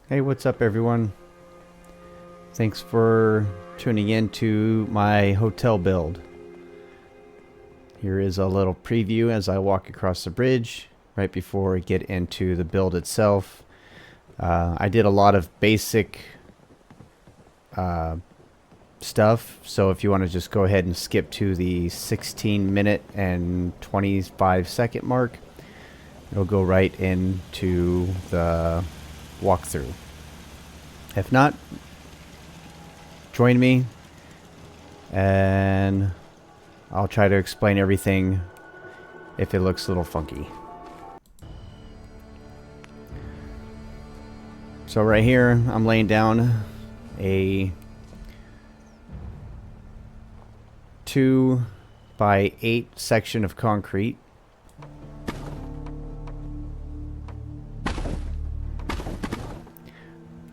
Hey, what's up, everyone? Thanks for tuning in to my hotel build. Here is a little preview as I walk across the bridge right before I get into the build itself. I did a lot of basic stuff, so if you want to just go ahead and skip to the 16-minute and 25-second mark, it'll go right into the walkthrough. If not, join me and I'll try to explain everything if it looks a little funky. So right here, I'm laying down a 2x8 section of concrete.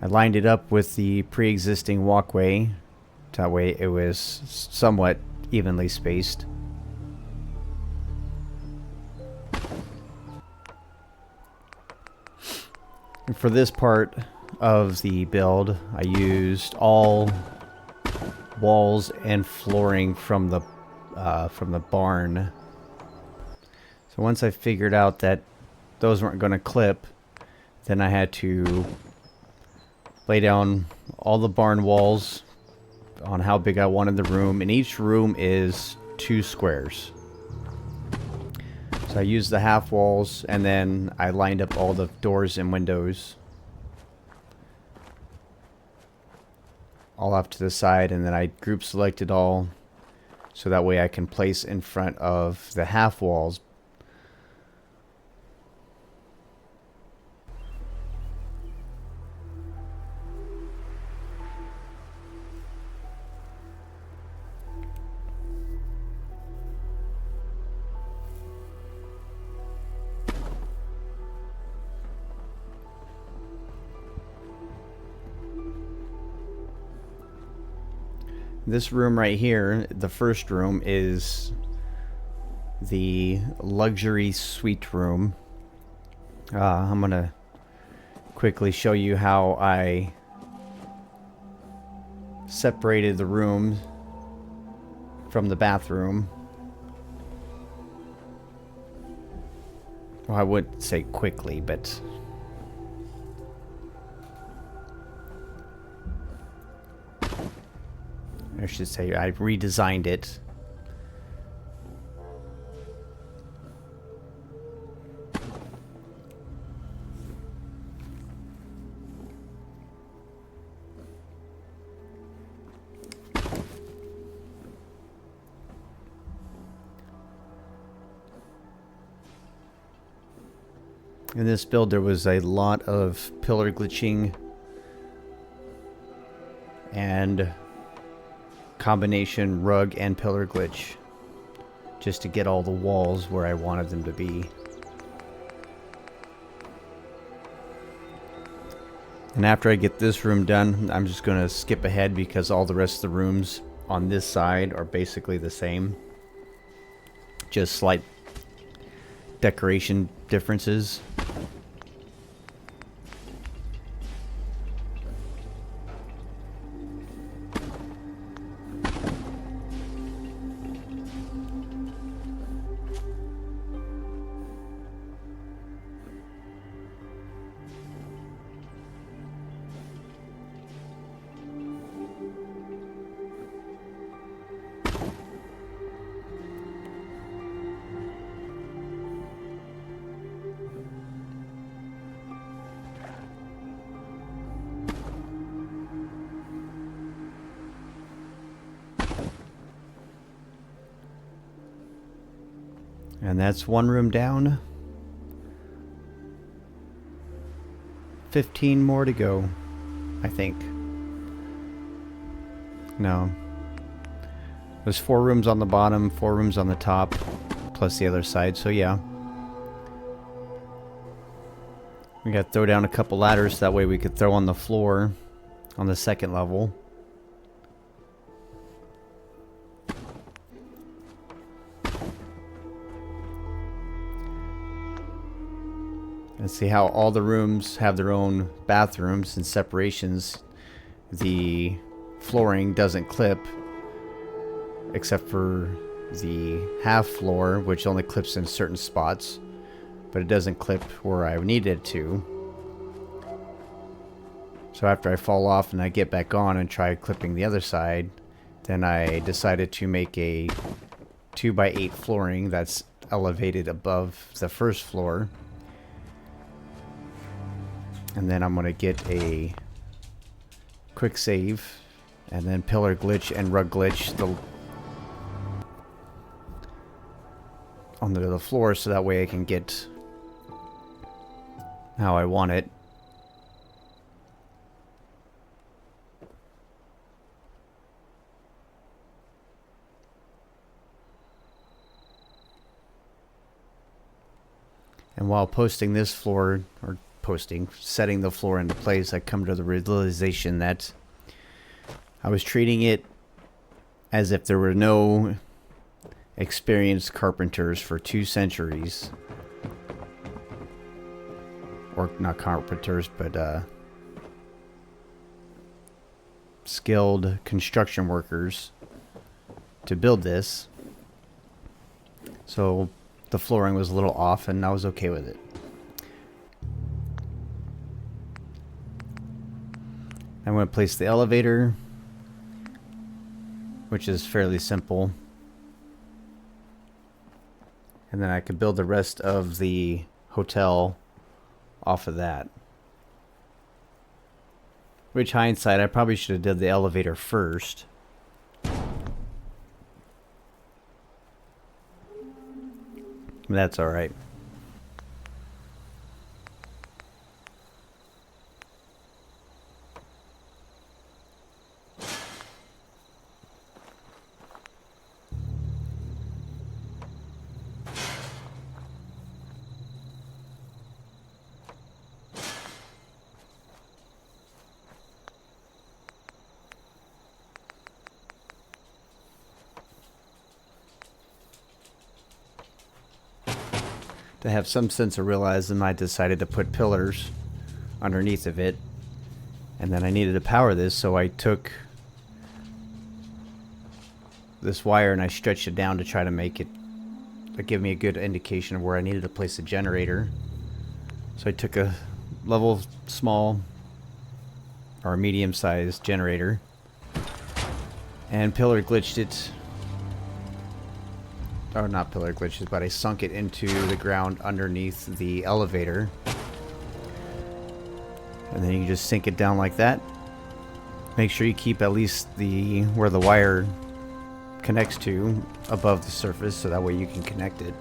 I lined it up with the pre-existing walkway. That way it was somewhat evenly spaced. And for this part of the build, I used all walls and flooring from the barn. So once I figured out that those weren't going to clip, then I had to lay down all the barn walls on how big I wanted the room, and each room is 2 squares. So I used the half walls, and then I lined up all the doors and windows all off to the side, and then I group selected all so that way I can place in front of the half walls. This room right here, the first room, is the luxury suite room. I'm gonna quickly show you how I separated the room from the bathroom. Well, I wouldn't say quickly, but I should say I redesigned it. In this build, there was a lot of pillar glitching and combination rug and pillar glitch just to get all the walls where I wanted them to be. And after I get this room done, I'm just going to skip ahead because all the rest of the rooms on this side are basically the same. Just slight decoration differences. And that's one room down. 15 more to go, I think. No. There's 4 rooms on the bottom, 4 rooms on the top, plus the other side, so yeah. We gotta throw down a couple ladders, that way we could throw on the floor on the second level. And see how all the rooms have their own bathrooms and separations. The flooring doesn't clip, except for the half floor, which only clips in certain spots, but it doesn't clip where I need it to. So after I fall off and I get back on and try clipping the other side, then I decided to make a 2x8 flooring that's elevated above the first floor. And then I'm going to get a quick save and then pillar glitch and rug glitch onto the floor so that way I can get how I want it. And while posting this floor, or setting the floor into place, I come to the realization that I was treating it as if there were no experienced carpenters for 2 centuries. Or not carpenters, but skilled construction workers to build this. So the flooring was a little off and I was okay with it. I'm going to place the elevator, which is fairly simple. And then I could build the rest of the hotel off of that. Which, hindsight, I probably should have did the elevator first. That's alright. To have some sense of realism, I decided to put pillars underneath of it, and then I needed to power this, so I took this wire and I stretched it down to try to make it give me a good indication of where I needed to place a generator. So I took a level small or medium sized generator and pillar glitched it. Or not pillar glitches, but I sunk it into the ground underneath the elevator. And then you can just sink it down like that. Make sure you keep at least where the wire connects to above the surface so that way you can connect it.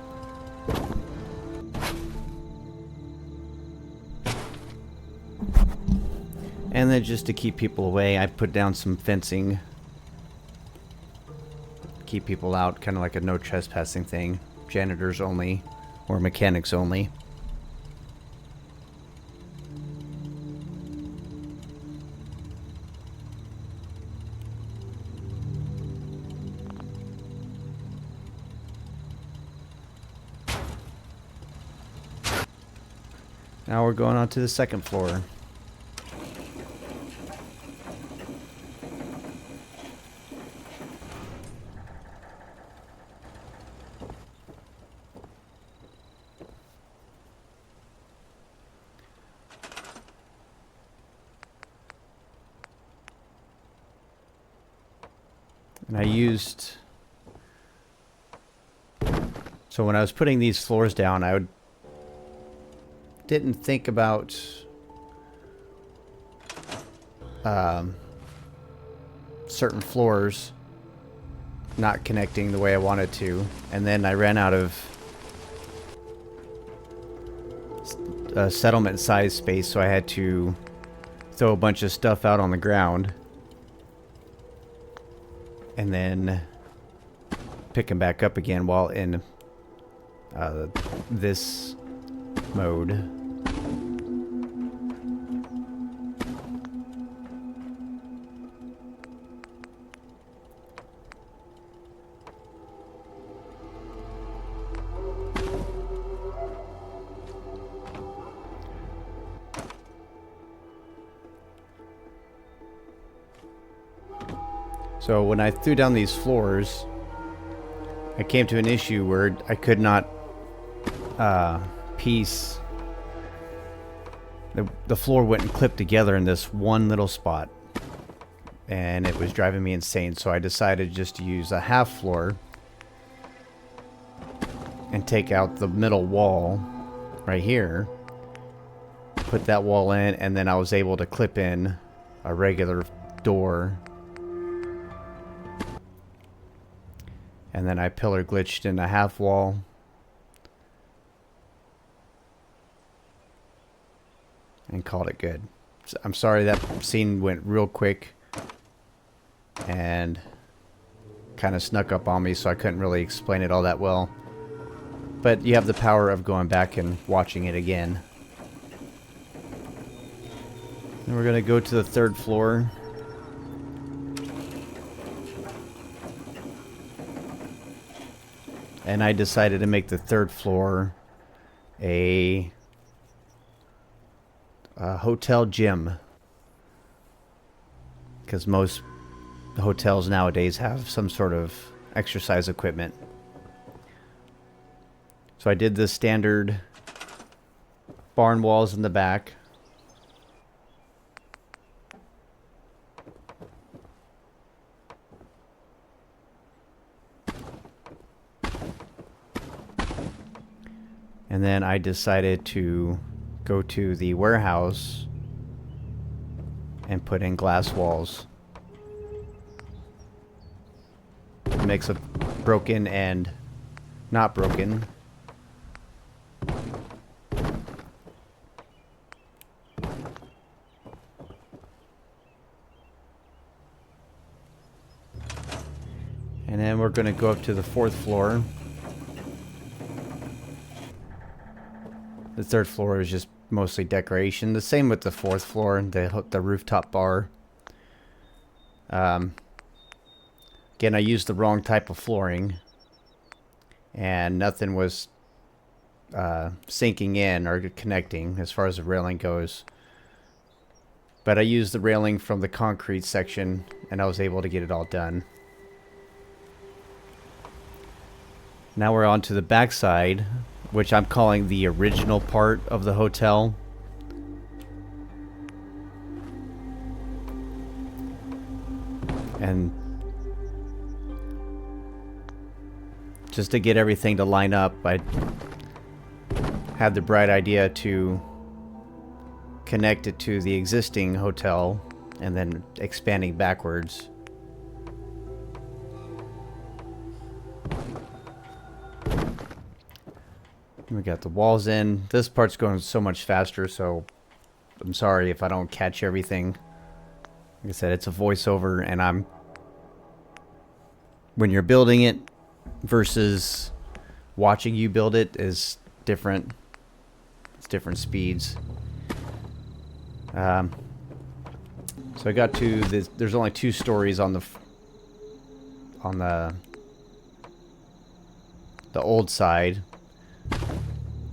And then just to keep people away, I put down some fencing. Keep people out, kind of like a no trespassing thing. Janitors only, or mechanics only. Now we're going on to the second floor. And I used... So when I was putting these floors down, didn't think about certain floors not connecting the way I wanted to, and then I ran out of settlement size space, so I had to throw a bunch of stuff out on the ground and then pick them back up again while in this mode. So when I threw down these floors, I came to an issue where I could not piece. The floor wouldn't clip together in this one little spot. And it was driving me insane. So I decided just to use a half floor and take out the middle wall right here. Put that wall in, and then I was able to clip in a regular door. And then I pillar glitched in a half wall. And called it good. I'm sorry that scene went real quick and kind of snuck up on me, so I couldn't really explain it all that well. But you have the power of going back and watching it again. And we're going to go to the 3rd floor. And I decided to make the 3rd floor a hotel gym. Because most hotels nowadays have some sort of exercise equipment. So I did the standard barn walls in the back. And then I decided to go to the warehouse and put in glass walls. A mix of broken and not broken. And then we're going to go up to the 4th floor. The 3rd floor is just mostly decoration. The same with the 4th floor, the rooftop bar. Again, I used the wrong type of flooring, and nothing was sinking in or connecting as far as the railing goes. But I used the railing from the concrete section, and I was able to get it all done. Now we're on to the back side, which I'm calling the original part of the hotel. And just to get everything to line up, I had the bright idea to connect it to the existing hotel and then expanding backwards. We got the walls in. This part's going so much faster, so I'm sorry if I don't catch everything. Like I said, it's a voiceover, and when you're building it versus watching you build it is different. It's different speeds. So I got to this. There's only 2 stories on the old side.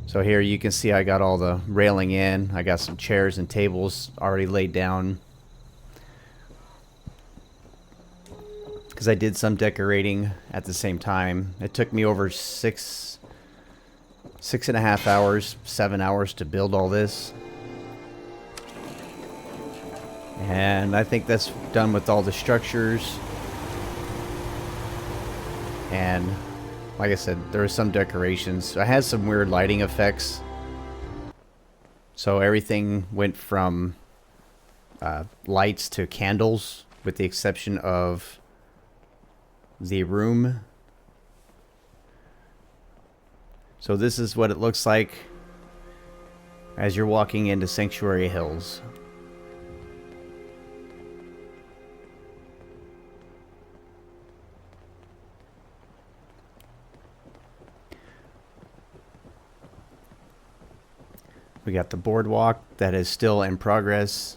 So here you can see I got all the railing in. I got some chairs and tables already laid down. Because I did some decorating at the same time. It took me over 6.5 hours, 7 hours to build all this. And I think that's done with all the structures. And like I said, there were some decorations. I had some weird lighting effects. So everything went from lights to candles, with the exception of the room. So this is what it looks like as you're walking into Sanctuary Hills. We got the boardwalk that is still in progress.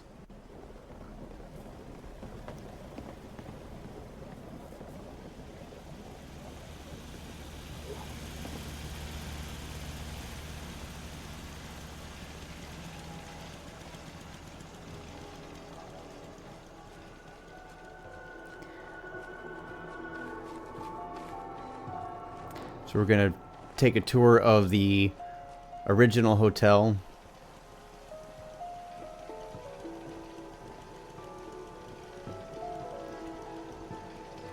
So we're going to take a tour of the original hotel.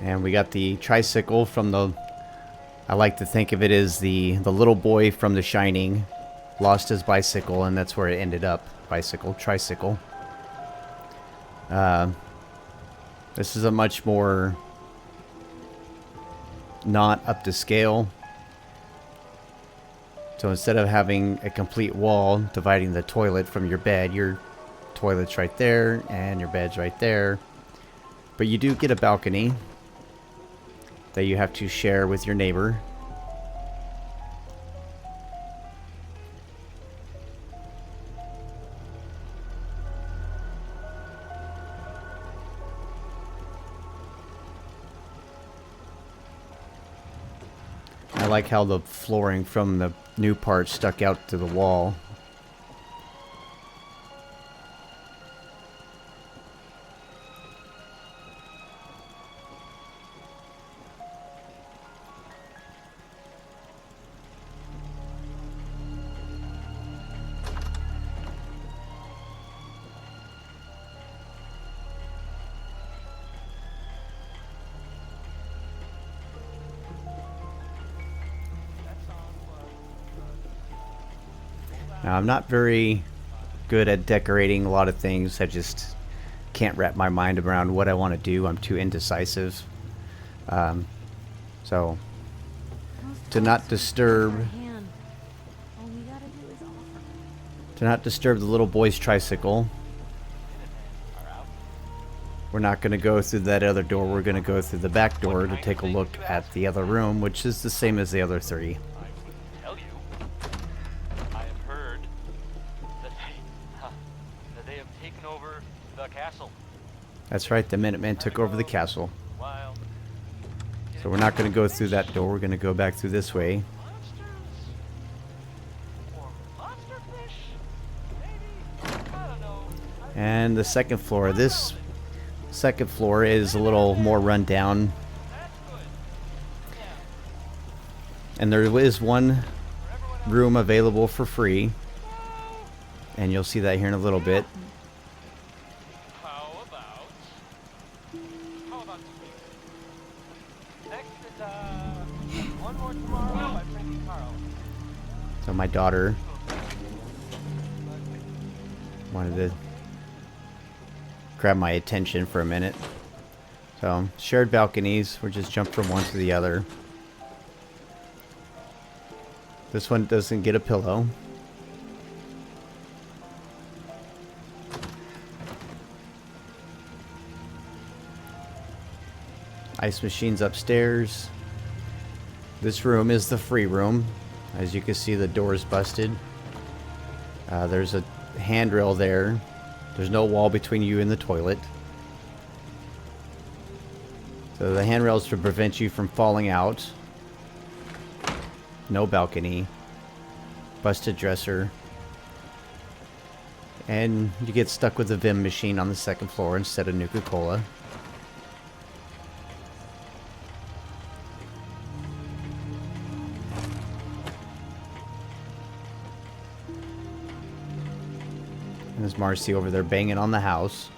And we got the tricycle from the... I like to think of it as the little boy from The Shining. Lost his bicycle, and that's where it ended up. Bicycle, tricycle. This is a much more not up to scale. So instead of having a complete wall dividing the toilet from your bed, your toilet's right there and your bed's right there. But you do get a balcony that you have to share with your neighbor. I like how the flooring from the new part stuck out to the wall. Now, I'm not very good at decorating a lot of things. I just can't wrap my mind around what I want to do. I'm too indecisive. So, to not disturb the little boy's tricycle, we're not going to go through that other door. We're going to go through the back door to take a look at the other room, which is the same as the other three. That's right, the Minutemen took over the castle. So we're not going to go through that door. We're going to go back through this way. And the second floor. This second floor is a little more run down. And there is one room available for free. And you'll see that here in a little bit. So my daughter wanted to grab my attention for a minute. So shared balconies, we'll just jump from one to the other. This one doesn't get a pillow. Ice machines upstairs. This room is the free room. As you can see, the door is busted. There's a handrail there. There's no wall between you and the toilet. So the handrail is to prevent you from falling out. No balcony. Busted dresser. And you get stuck with the Vim machine on the second floor instead of Nuka-Cola. There's Marcy over there banging on the house.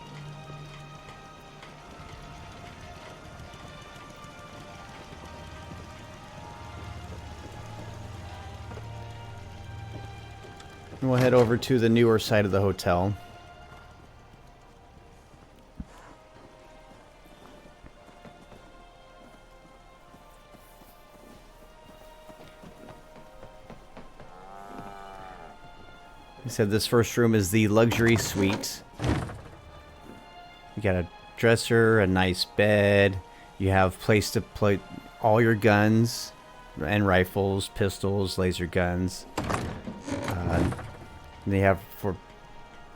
And we'll head over to the newer side of the hotel. He said this first room is the luxury suite. You got a dresser, a nice bed. You have place to put all your guns and rifles, pistols, laser guns. They have for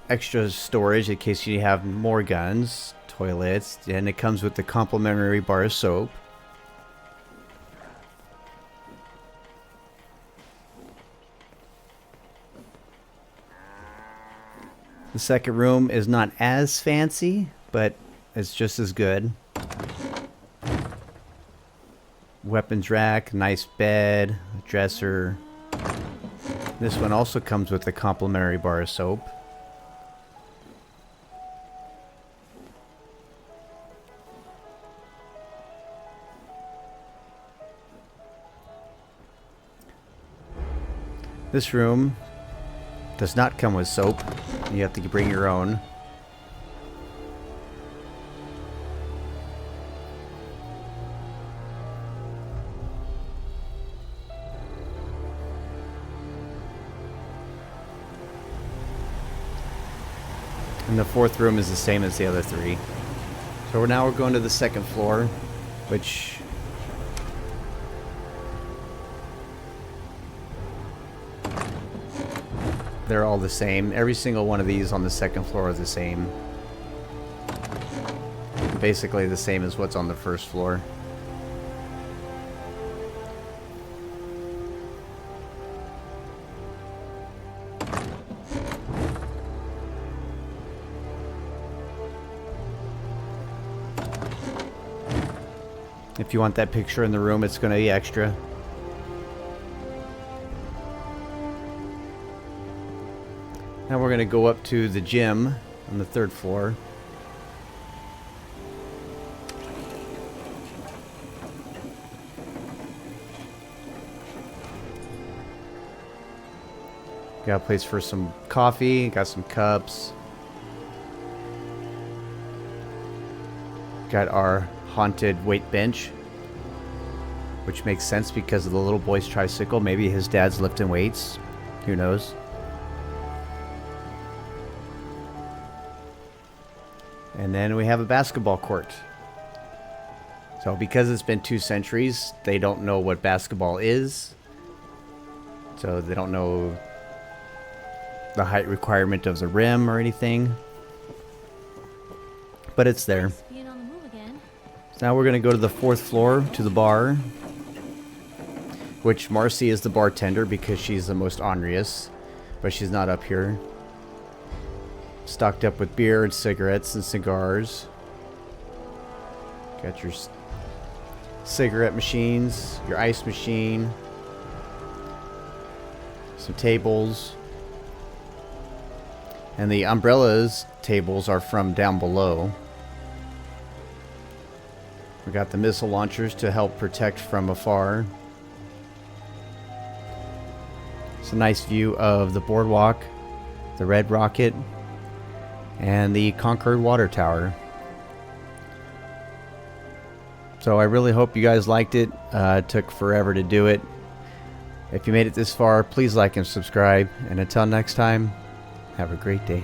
extra storage in case you have more guns, toilets, and it comes with the complimentary bar of soap. The second room is not as fancy, but it's just as good. weapons rack, nice bed, dresser. This one also comes with a complimentary bar of soap. This room does not come with soap. You have to bring your own. And the fourth room is the same as the other three. So now we're going to the second floor, which they're all the same. Every single one of these on the second floor are the same. Basically the same as what's on the first floor. If you want that picture in the room, it's going to be extra. Now we're going to go up to the gym on the third floor. Got a place for some coffee, got some cups. Got our haunted weight bench, which makes sense because of the little boy's tricycle. Maybe his dad's lifting weights. Who knows? And then we have a basketball court. So because it's been 2 centuries, they don't know what basketball is. So they don't know the height requirement of the rim or anything. But it's there. So now we're going to go to the 4th floor to the bar, which Marcy is the bartender because she's the most honorious, but she's not up here. Stocked up with beer and cigarettes and cigars. Got your cigarette machines, your ice machine, some tables. And the umbrellas tables are from down below. We got the missile launchers to help protect from afar. It's a nice view of the boardwalk, the Red Rocket, and the Concord Water Tower. So I really hope you guys liked it. It took forever to do it. If you made it this far, please like and subscribe. And until next time, have a great day.